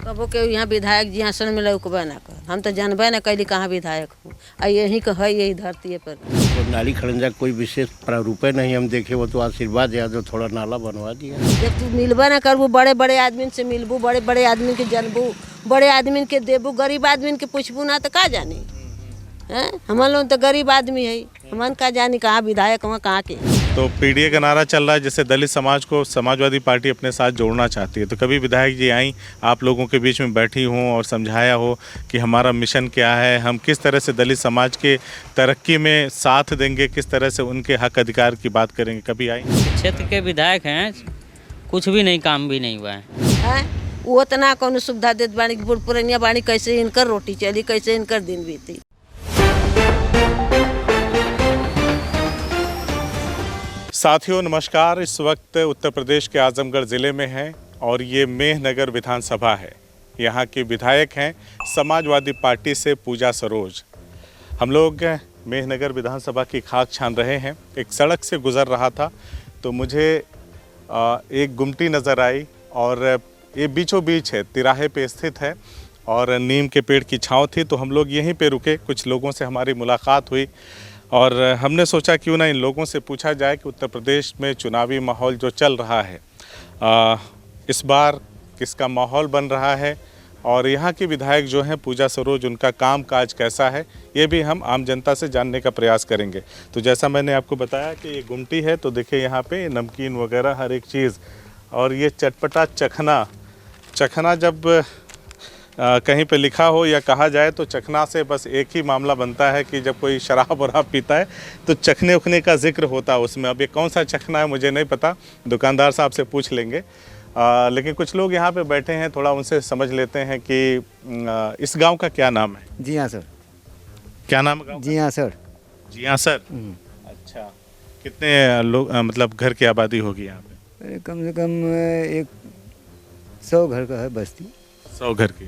कबो के यहाँ विधायक जी आसन में लौकबे ना कर, हम तो जानबे ना कैली कहाँ विधायक हूँ। यही का है यही धरती पर। तो नाली खड़ंजा कोई विशेष प्रारूप नहीं हम देखे, वो तो आशीर्वाद या तो थोड़ा नाला बनवा दिया। जब तू मिलबे ना करबू बड़े बड़े आदमी से मिलबू, बड़े बड़े आदमी के जानबू, बड़े आदमी के देबू, गरीब आदमी के पूछबू ना तो का जानी हैं। हम लोग तो गरीब आदमी है, हमन का जानी कहाँ विधायक वहाँ कहाँ के। तो पीडीए का नारा चल रहा है, जैसे दलित समाज को समाजवादी पार्टी अपने साथ जोड़ना चाहती है, तो कभी विधायक जी आई आप लोगों के बीच में बैठी हों और समझाया हो कि हमारा मिशन क्या है, हम किस तरह से दलित समाज के तरक्की में साथ देंगे, किस तरह से उनके हक अधिकार की बात करेंगे, कभी आई? क्षेत्र के विधायक हैं, कुछ भी नहीं, काम भी नहीं हुआ है। वो इतना कौन सुविधा देत बानी, बूढ़ पुरनिया बानी, कैसे इनकर रोटी चली, कैसे इनकर दिन बीती। साथियों नमस्कार, इस वक्त उत्तर प्रदेश के आजमगढ़ ज़िले में हैं और ये मेहनगर विधानसभा है। यहाँ के विधायक हैं समाजवादी पार्टी से पूजा सरोज। हम लोग मेहनगर विधानसभा की खाक छान रहे हैं। एक सड़क से गुज़र रहा था तो मुझे एक गुमटी नज़र आई और ये बीचों बीच है, तिराहे पे स्थित है और नीम के पेड़ की छाँव थी। तो हम लोग यहीं पे रुके, कुछ लोगों से हमारी मुलाकात हुई और हमने सोचा क्यों ना इन लोगों से पूछा जाए कि उत्तर प्रदेश में चुनावी माहौल जो चल रहा है इस बार किसका माहौल बन रहा है और यहाँ के विधायक जो हैं पूजा सरोज, उनका काम काज कैसा है, ये भी हम आम जनता से जानने का प्रयास करेंगे। तो जैसा मैंने आपको बताया कि ये गुमटी है, तो देखिए यहाँ पे नमकीन वगैरह हर एक चीज़, और ये चटपटा चखना जब कहीं पे लिखा हो या कहा जाए तो चखना से बस एक ही मामला बनता है कि जब कोई शराब वराब पीता है तो चखने उखने का जिक्र होता है उसमें। अब ये कौन सा चखना है मुझे नहीं पता, दुकानदार साहब से पूछ लेंगे। लेकिन कुछ लोग यहाँ पे बैठे हैं, थोड़ा उनसे समझ लेते हैं कि इस गांव का क्या नाम है। जी हाँ सर। क्या नाम है गाँव? जी हाँ सर। जी हाँ सर। अच्छा, कितने लोग मतलब घर की आबादी होगी यहाँ पे? अरे कम से कम 100 घर का है बस्ती। 100 घर की।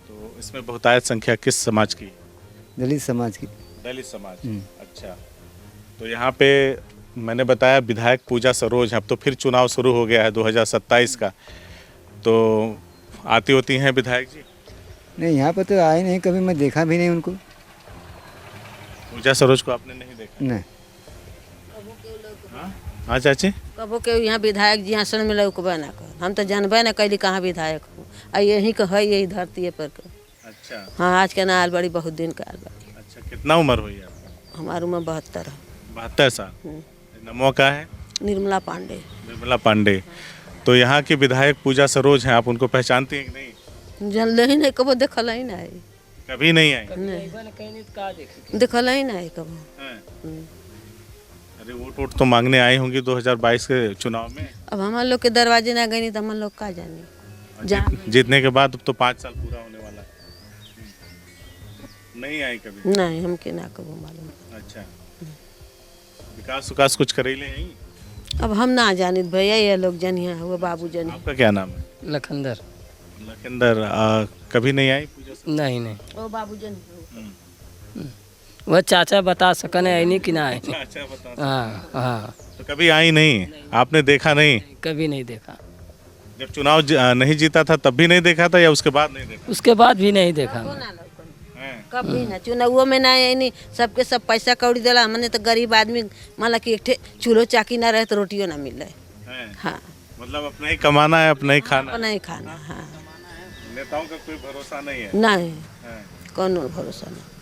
तो इसमें बहुतायत संख्या किस समाज की? दलित समाज की। दलित समाज। अच्छा, तो यहाँ पे मैंने बताया विधायक पूजा सरोज। अब तो फिर चुनाव शुरू हो गया है 2027 का, तो आती होती हैं विधायक जी? नहीं, यहाँ पर तो आए नहीं कभी, मैं देखा भी नहीं उनको। पूजा सरोज को आपने नहीं देखा? नहीं। हाँ चाची? कबो के यहाँ विधायक जी आसन में लौकबे ना कर, हम तो जानबे ना कैली कहाँ विधायक हूँ। यही का है यही धरती पर। अच्छा। हाँ, आज के ना आल बड़ी, बहुत दिन का आल बड़ी। अच्छा, कितना उम्र हुई आपकी? हमारी उम्र 72 है। 72 साल। नमो का है? निर्मला पांडे। निर्मला पांडे। तो यहाँ की विधायक पूजा सरोज हैं, आप उनको पहचानती हैं कि नहीं? जानले ही नहीं, कबो देखल ही नहीं। कभी नहीं आई? देखल ही नहीं कबो। अरे वोट तो मांगने आई होंगी 2022 के चुनाव में। अब हम लोग के दरवाजे ना गई तो हम लोग का जानी। जीतने के बाद अब तो 5 साल पूरा होने वाला है। नहीं आई कभी? नहीं, हमके ना कबो मालूम। अच्छा, विकास कुछ करेले हैं? अब हम ना जानित भैया, ये लोग जानिए, हुआ बाबू जानिए। आपका क्या नाम है? लखनदर। लखिंदर। कभी नहीं आई पूजा से? नहीं। ओ बाबू जानिए। वह चाचा बता सकने है नहीं कि ना है। अच्छा, बता। हाँ। तो कभी आई नहीं, आपने देखा नहीं? कभी नहीं देखा। जब चुनाव नहीं जीता था तब भी नहीं देखा था या उसके बाद नहीं देखा? उसके बाद भी नहीं देखा। कभी ना चुनाव में ना नहीं, सबके सब पैसा कौड़ी दिला। हमने तो गरीब आदमी, मान कि एक चूल्हो चाकी ना रहे तो रोटियों ना मिल रहे। हाँ, मतलब अपना ही कमाना है, अपना ही खाना। अपना ही खाना। हाँ, नेताओं का कोई भरोसा नहीं है? नहीं, कौन भरोसा नहीं।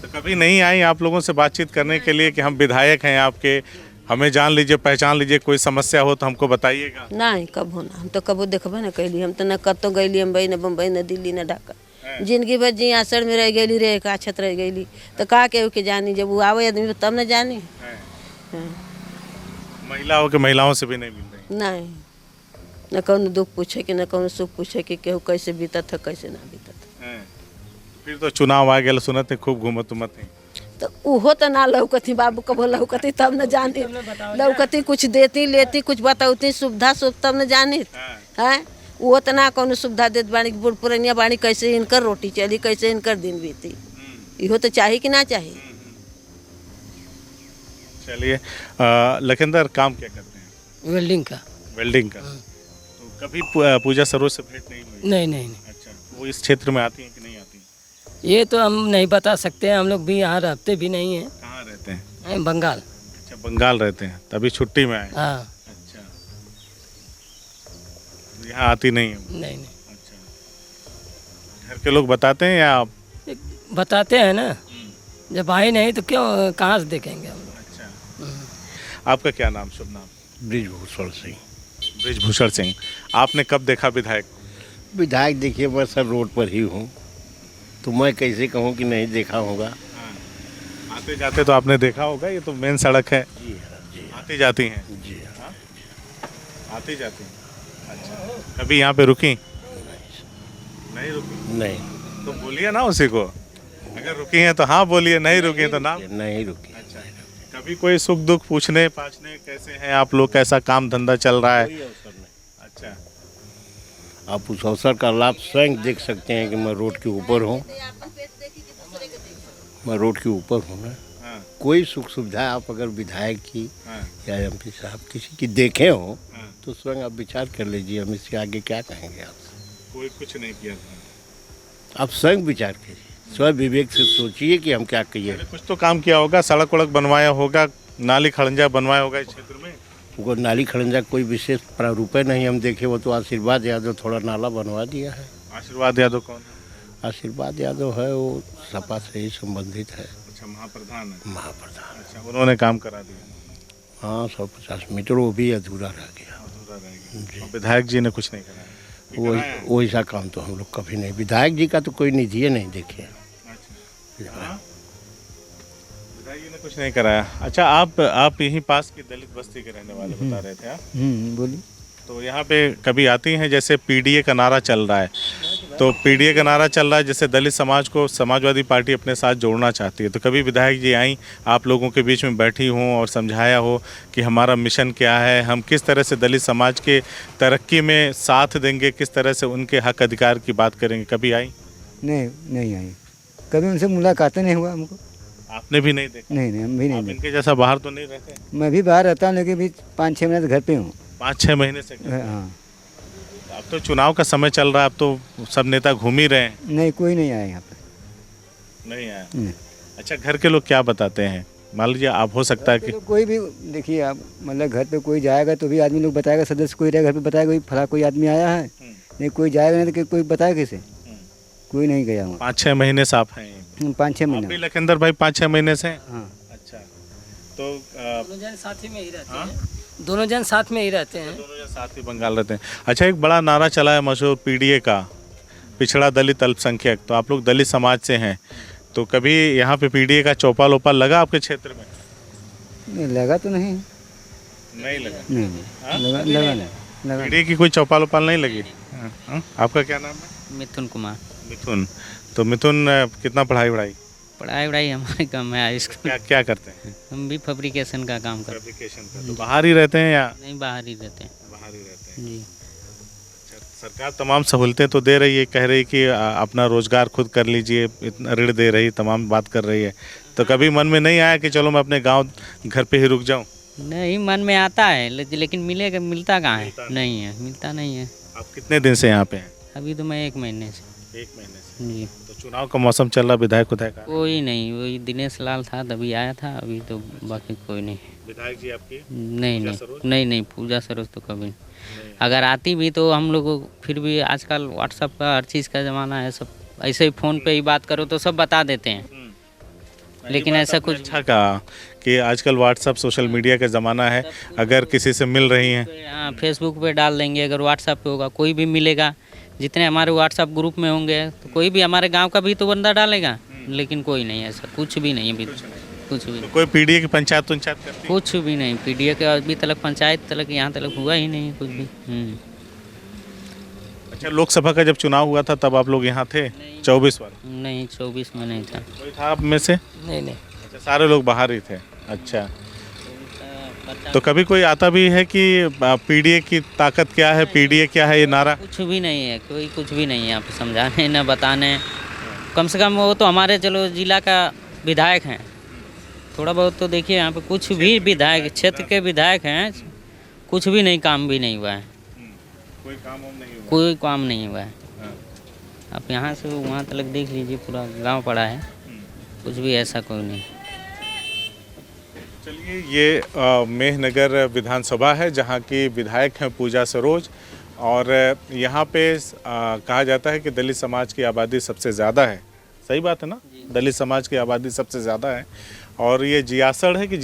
तो कभी नहीं आई आप लोगों से बातचीत करने के लिए कि हम विधायक हैं आपके, हमें जान लीजिए, पहचान लीजिए, कोई समस्या हो तो हमको बताइएगा? नहीं, कब होना, हम तो कबो देखबे ना कैली। हम तो न कतो गईली, हम न बम्बई, न दिल्ली, न ढाका। जिंदगी भर जी आसर में रह गई, रह का छत रह गई, तो का के जानी। जब वो आवे आदमी तब न जानी। महिला हो के महिलाओं से भी नहीं मिल रही? नहीं, न कौन दुख पूछे कि न कौन सुख पूछे कि केहू कैसे बीतत है कैसे ना बीतत है। फिर तो चुनाव आ गया, सुनत है खूब घूमत उमत है, तो उहो तो ना लौकती बाबू, कबो लौकती तब न जानी। लौकती कुछ देती लेती, कुछ बताती सुविधा तब न जानी है। वो तो ना कौन सुविधा देत बानी, बूढ़ पुरनिया बानी, कैसे इनकर रोटी चली, कैसे इनकर दिन बीती। इहो तो चाहिए कि ना चाहिए। चलिए, लखिंदर काम क्या करते हैं? वेल्डिंग का। वेल्डिंग का। तो कभी पूजा सरोज से भेंट नहीं हुई? नहीं नहीं नहीं, अच्छा, वो इस क्षेत्र में आती हैं कि नहीं आती? ये तो हम नहीं बता सकते हैं, हम लोग भी यहाँ रहते भी नहीं हैं। कहाँ रहते हैं? बंगाल। अच्छा, बंगाल रहते हैं, तभी छुट्टी में आए। हाँ। अच्छा, यहाँ आती नहीं है? नहीं नहीं, अच्छा, घर के लोग बताते हैं या आप? ये बताते हैं ना, जब आए नहीं तो क्यों कहाँ से देखेंगे हम लोग। अच्छा, आपका क्या नाम, शुभ नाम? ब्रिजभूषण सिंह। ब्रिजभूषण सिंह। आपने कब देखा विधायक? विधायक देखिए, मैं सर रोड पर ही हूँ, तो मैं कैसे कहूँ कि नहीं देखा होगा। आते जाते तो आपने देखा होगा, ये तो मेन सड़क है। जी हाँ, जी हाँ, आती जाती हैं? जी हाँ। आती जाती हैं। अच्छा, कभी यहाँ पे रुकी? नहीं रुकी? नहीं, तो बोलिए ना उसी को, अगर रुकी हैं तो हाँ बोलिए, नहीं रुकी हैं तो ना। नहीं रुकी। अच्छा, कभी कोई सुख दुख पूछने पाछने कैसे हैं आप लोग, कैसा काम धंधा चल रहा है? कोई अवसर नहीं। अच्छा, आप उस अवसर का लाभ स्वयं देख सकते हैं कि मैं रोड के ऊपर हूँ। मैं रोड के ऊपर हूँ ना। हाँ, कोई सुख सुविधा आप अगर विधायक की हाँ, या एमपी साहब किसी की देखे हो हाँ। तो स्वयं आप विचार कर लीजिए, हम इससे आगे क्या कहेंगे आपसे। कोई कुछ नहीं किया था। आप स्वयं विचार कीजिए, स्वयं विवेक से सोचिए कि हम क्या कहिए। कुछ तो काम किया होगा, सड़क वड़क बनवाया होगा, नाली खड़ंजा बनवाया होगा इस क्षेत्र में। वो नाली खड़ंजा कोई विशेष प्रारूप नहीं हम देखे, वो तो आशीर्वाद यादव थोड़ा नाला बनवा दिया है। आशीर्वाद यादव कौन है? आशीर्वाद यादव है, वो सपा से ही संबंधित है, अच्छा, महाप्रधान है। महाप्रधान। अच्छा, उन्होंने काम करा दिया। हाँ, 150 मीटर वो भी अधूरा रह गया। अधूरा रह गया। जी। और विधायक जी ने कुछ नहीं कराया? वो वैसा काम तो हम लोग कभी नहीं, विधायक जी का तो कोई निधि नहीं देखे। अच्छा, विधायक जी ने कुछ नहीं कराया। अच्छा, आप यहीं पास की दलित बस्ती के रहने वाले बता रहे थे? हाँ? बोलिए। तो यहाँ पे कभी आती हैं, जैसे पीडीए का नारा चल रहा है, तो पीडीए का नारा चल रहा है, जैसे दलित समाज को समाजवादी पार्टी अपने साथ जोड़ना चाहती है, तो कभी विधायक जी आई, आप लोगों के बीच में बैठी हों और समझाया हो कि हमारा मिशन क्या है, हम किस तरह से दलित समाज के तरक्की में साथ देंगे, किस तरह से उनके हक अधिकार की बात करेंगे, कभी आई? नहीं नहीं आई, कभी उनसे मुलाकात नहीं हुआ हमको। आपने भी नहीं देखा? नहीं नहीं, हम भी आप नहीं देखे। इनके जैसा बाहर तो नहीं रहते? मैं भी बाहर रहता हूँ, लेकिन भी 5-6 महीने से घर पे हूँ। 5-6 महीने से? हाँ। अब तो चुनाव का समय चल रहा है, अब तो सब नेता घूम ही रहे हैं। नहीं, कोई नहीं आया यहाँ पे। नहीं आया? नहीं। अच्छा, घर के लोग क्या बताते हैं? मान लीजिए आप, हो सकता है कि तो कोई भी देखिए, आप मतलब घर पे कोई जाएगा तो भी आदमी लोग बताएगा, सदस्य कोई रहेगा घर पे बताएगा, फला कोई आदमी आया है। नहीं, कोई जाएगा नहीं तो कोई बताएगा कैसे। कोई नहीं गया हूँ। 5-6 महीने से आप हैं? 5-6 आप महीने। भी लखिंदर भाई 5-6 महीने से हैं? हाँ। अच्छा, तो दोनों जन साथ ही में ही रहते हैं। दोनों जन साथ में ही रहते हैं। दोनों जन साथ ही बंगाल रहते हैं। अच्छा, एक बड़ा नारा चला है मशहूर पीडीए का, पिछड़ा दलित अल्पसंख्यक, तो आप लोग दलित समाज से हैं, तो कभी यहाँ पे पीडीए का चौपाल ओपाल लगा आपके क्षेत्र में? नहीं लगा तो नहीं। नहीं लगा? नहीं हाँ? लगा नहीं लगा। पीडीए की कोई चौपाल ओपाल नहीं लगी? हाँ? आपका क्या नाम है? मिथुन कुमार। मिथुन। तो मिथुन, कितना पढ़ाई वढ़ाई? पढ़ाई हमारे कम है, हाई स्कूल। क्या करते हैं? हम भी फैब्रिकेशन का काम करते फैब्रिकेशन का। तो बाहर ही रहते हैं या? हैं। नहीं, बाहर ही रहते हैं। बाहर ही रहते हैं। जी। अच्छा, सरकार तमाम सहूलतें तो दे रही है, कह रही कि अपना रोजगार खुद कर लीजिए, इतना ऋण दे रही, तमाम बात कर रही है, तो कभी मन में नहीं आया कि चलो मैं अपने गांव घर पे ही रुक जाऊं? नहीं, मन में आता है, लेकिन मिलेगा, मिलता कहाँ है? नहीं है, मिलता नहीं है। आप कितने दिन से यहाँ पे हैं? अभी तो मैं 1 महीने से। 1 महीने से। जी। तो चुनाव का मौसम चल रहा, विधायक उधायक आ- कोई नहीं, वही दिनेश लाल था तभी आया था, अभी तो बाकी कोई नहीं। विधायक जी आपकी? नहीं पूजा नहीं सरोज? नहीं, पूजा सरोज तो कभी नहीं। अगर आती भी तो हम लोग को, फिर भी आजकल व्हाट्सएप का हर चीज़ का ज़माना है, सब ऐसे ही फ़ोन पे ही बात करो तो सब बता देते हैं, लेकिन ऐसा कुछ अच्छा कहा कि आजकल व्हाट्सएप सोशल मीडिया का ज़माना है, अगर किसी से मिल रही हैं हाँ, फेसबुक पे डाल देंगे, अगर व्हाट्सएप पे होगा कोई भी मिलेगा, जितने हमारे व्हाट्सएप ग्रुप में होंगे तो कोई भी हमारे गांव का भी तो बंदा डालेगा, लेकिन कोई नहीं, ऐसा कुछ भी नहीं अभी, कुछ भी तो कोई पीडीए की पंचायत करती है? कुछ भी नहीं। पीडीए के अभी तक पंचायत तक यहाँ तक हुआ ही नहीं कुछ भी। अच्छा, लोकसभा का जब चुनाव हुआ था तब आप लोग यहाँ थे? 24 वाला? नहीं, 24 में नहीं था। कोई था आप में से? नहीं नहीं, अच्छा, सारे लोग बाहर ही थे। अच्छा, तो कभी कोई आता भी है कि पीडीए की ताकत क्या है, पीडीए क्या है, ये नारा? कुछ भी नहीं है, कोई कुछ भी नहीं है यहाँ पे समझाने न बताने। कम से कम वो तो हमारे चलो जिला का विधायक हैं, थोड़ा बहुत तो देखिए यहाँ पे कुछ भी विधायक, क्षेत्र के विधायक हैं, कुछ भी नहीं, काम भी नहीं हुआ है। कोई काम वाम नहीं हुआ? कोई काम नहीं हुआ है। हाँ। आप यहाँ से वहाँ तक देख लीजिए, पूरा गांव पड़ा है, कुछ भी ऐसा कोई नहीं। चलिए, ये मेहनगर विधानसभा है जहाँ की विधायक हैं पूजा सरोज, और यहाँ पे कहा जाता है कि दलित समाज की आबादी सबसे ज़्यादा है। सही बात है ना? दलित समाज की आबादी सबसे ज़्यादा है। और ये जियासड़ है कि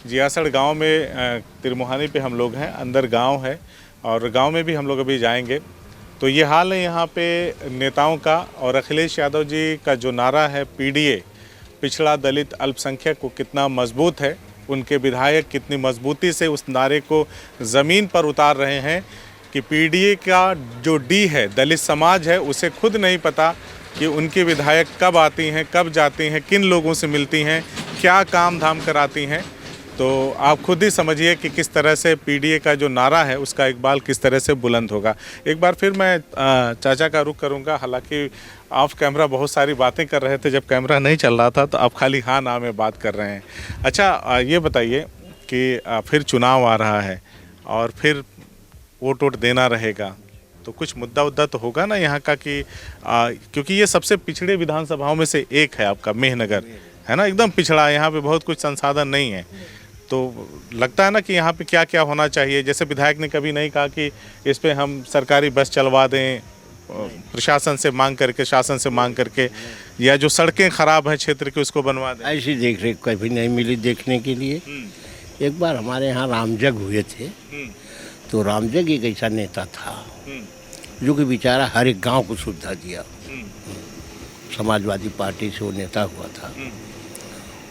जियासड़ गांव में तिरमुहानी पे हम लोग हैं, अंदर गांव है, और गांव में भी हम लोग अभी जाएंगे। तो ये हाल है यहाँ पे नेताओं का। और अखिलेश यादव जी का जो नारा है पीडीए, पिछड़ा दलित अल्पसंख्यक, को कितना मजबूत है, उनके विधायक कितनी मजबूती से उस नारे को ज़मीन पर उतार रहे हैं कि पीडीए का जो डी है, दलित समाज है, उसे खुद नहीं पता कि उनके विधायक कब आती हैं, कब जाती हैं, किन लोगों से मिलती हैं, क्या काम धाम कराती हैं। तो आप खुद ही समझिए कि किस तरह से पीडीए का जो नारा है उसका इकबाल किस तरह से बुलंद होगा। एक बार फिर मैं चाचा का रुख करूंगा। हालांकि ऑफ कैमरा बहुत सारी बातें कर रहे थे, जब कैमरा नहीं चल रहा था तो आप खाली हाँ ना में बात कर रहे हैं। अच्छा, ये बताइए कि फिर चुनाव आ रहा है और फिर वोट देना रहेगा, तो कुछ मुद्दा उद्दा तो होगा ना यहाँ का कि क्योंकि ये सबसे पिछड़े विधानसभाओं में से एक है आपका मेहनगर, है ना? एकदम पिछड़ा, यहाँ पे बहुत कुछ संसाधन नहीं है। तो लगता है ना कि यहाँ पे क्या क्या होना चाहिए। जैसे विधायक ने कभी नहीं कहा कि इस पे हम सरकारी बस चलवा दें, प्रशासन से मांग करके, शासन से मांग करके, या जो सड़कें खराब हैं क्षेत्र की उसको बनवा दें। ऐसी देख रेख कभी नहीं मिली देखने के लिए। एक बार हमारे यहाँ रामजग हुए थे, तो रामजग एक ऐसा नेता था जो कि बेचारा हर एक गांव को सुविधा दिया। समाजवादी पार्टी से वो नेता हुआ था।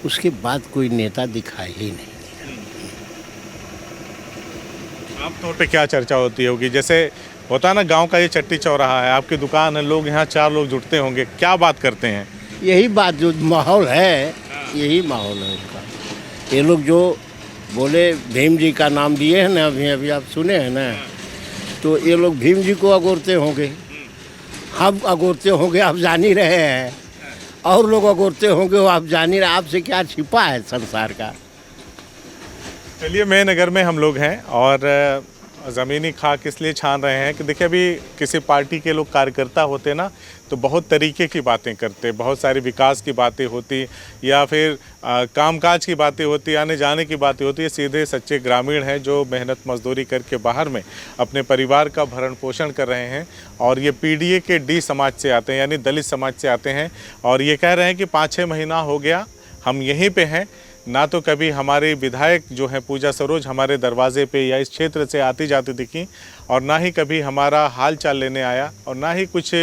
उसके बाद कोई नेता दिखाई ही नहीं। आम तौर पे क्या चर्चा होती होगी? जैसे होता है ना, गांव का ये चट्टी चौराहा है, आपकी दुकान है, लोग यहाँ 4 लोग जुटते होंगे, क्या बात करते हैं? यही बात, जो माहौल है, यही माहौल है उनका। ये लोग जो बोले भीम जी का नाम दिए हैं ना, अभी अभी आप सुने हैं ना, तो ये लोग भीम जी को अगोरते होंगे, हम अगोरते होंगे, आप जान ही रहे हैं, और लोग अगोरते होंगे, वो आप जान ही रहे। आपसे क्या छिपा है संसार का? चलिए, मेहनगर में हम लोग हैं और ज़मीनी खाक इसलिए छान रहे हैं कि देखिए, अभी किसी पार्टी के लोग कार्यकर्ता होते ना तो बहुत तरीके की बातें करते, बहुत सारी विकास की बातें होती, या फिर कामकाज की बातें होती, आने जाने की बातें होती। ये सीधे सच्चे ग्रामीण हैं जो मेहनत मजदूरी करके बाहर में अपने परिवार का भरण पोषण कर रहे हैं, और ये पीडीए के डी समाज से आते हैं, यानी दलित समाज से आते हैं। और ये कह रहे हैं कि 5-6 महीना हो गया हम यहीं पे हैं, ना तो कभी हमारे विधायक जो हैं पूजा सरोज हमारे दरवाजे पे या इस क्षेत्र से आती जाती दिखी, और ना ही कभी हमारा हाल चाल लेने आया, और ना ही कुछ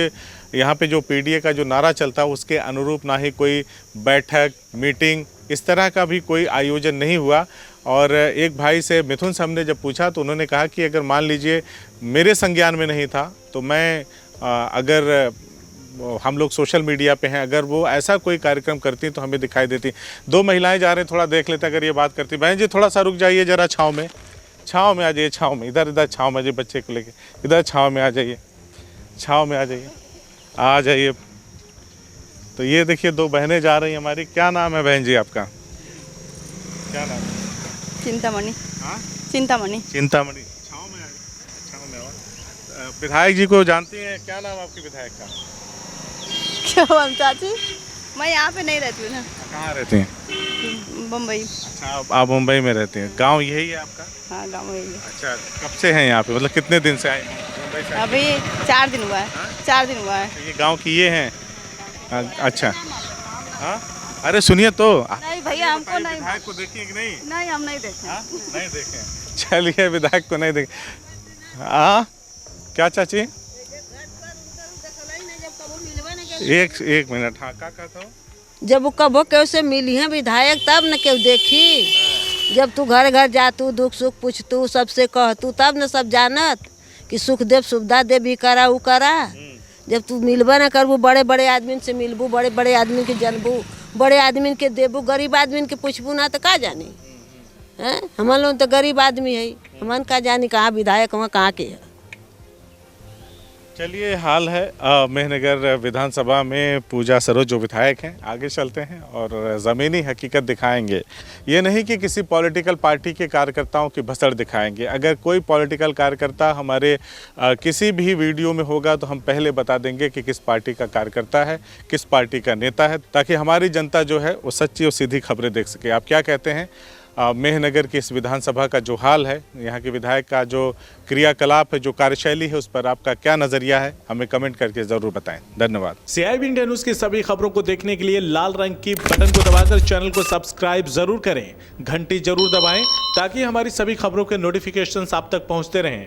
यहाँ पे जो पीडीए का जो नारा चलता है उसके अनुरूप ना ही कोई बैठक, मीटिंग, इस तरह का भी कोई आयोजन नहीं हुआ। और एक भाई से, मिथुन से हमने जब पूछा तो उन्होंने कहा कि अगर मान लीजिए मेरे संज्ञान में नहीं था तो मैं अगर हम लोग सोशल मीडिया पे हैं, अगर वो ऐसा कोई कार्यक्रम करती तो हमें दिखाई देती। 2 महिलाएं जा रहे हैं, थोड़ा देख लेते अगर ये बात करती। बहन जी, थोड़ा सा रुक जाइए जरा, छाँव में आ जाइए, छाँव में, इधर छाँव में, जी बच्चे को लेके इधर छाँव में आ जाइए, छाँव में आ जाइए। तो ये देखिए 2 बहनें जा रही हैं हमारी। क्या नाम है बहन जी आपका? क्या नाम है? चिंतामणि। हाँ, चिंतामणि। चिंतामणि। छाँव में आ, छाँव में आओ। विधायक जी को जानती हैं? क्या नाम आपके विधायक का? क्या हम चाची? मैं यहाँ पे नहीं रहती हूँ ना। कहाँ रहती हैं? बम्बई। अच्छा, आप मुंबई में रहती हैं। गांव यही है आपका? हाँ, गाँव में ही है। अच्छा, कब से हैं यहाँ पे, मतलब कितने दिन से आए मुंबई से? अभी 4 दिन हुआ है। 4 दिन हुआ है। तो ये गांव की ये हैं? अच्छा, हाँ, अरे सुनिए तो। नहीं भैया, हमको नहीं। विधायक को देखिए कि नहीं? नहीं, हम नहीं देखे। हाँ, नहीं देखे। चलिए, विधायक को नहीं देखे। हाँ, क्या चाची? एक मिनट। हाँ, क्या कहता हूँ? जब वो कबो केहू से मिली हैं विधायक तब न केहू देखी। जब तू घर घर जातू, दुख सुख पूछतू, सबसे कहतू, तब न सब जानत कि सुख देव सुविधा देव, भी करा उ करा। जब तू मिलबा न करबू, बड़े बड़े आदमी से मिलबू, बड़े बड़े आदमी के जानबू, बड़े आदमी के देबू, गरीब आदमी के पूछबू ना तो का जानी हैं? हमारे लोग तो गरीब आदमी है, हमन का जानी कहाँ विधायक हुआ कहाँ के है। चलिए, हाल है मेहनगर विधानसभा में पूजा सरोज जो विधायक हैं, आगे चलते हैं और ज़मीनी हकीकत दिखाएंगे। ये नहीं कि किसी पॉलिटिकल पार्टी के कार्यकर्ताओं की भसड़ दिखाएंगे। अगर कोई पॉलिटिकल कार्यकर्ता हमारे किसी भी वीडियो में होगा तो हम पहले बता देंगे कि किस पार्टी का कार्यकर्ता है, किस पार्टी का नेता है, ताकि हमारी जनता जो है वो सच्ची और सीधी खबरें देख सके। आप क्या कहते हैं? मेहनगर की इस विधानसभा का जो हाल है, यहाँ के विधायक का जो क्रियाकलाप है, जो कार्यशैली है, उस पर आपका क्या नज़रिया है, हमें कमेंट करके ज़रूर बताएं। धन्यवाद। CIB इंडिया न्यूज़ की सभी खबरों को देखने के लिए लाल रंग की बटन को दबाकर चैनल को सब्सक्राइब जरूर करें, घंटी जरूर दबाएं ताकि हमारी सभी खबरों के नोटिफिकेशन आप तक पहुँचते रहें।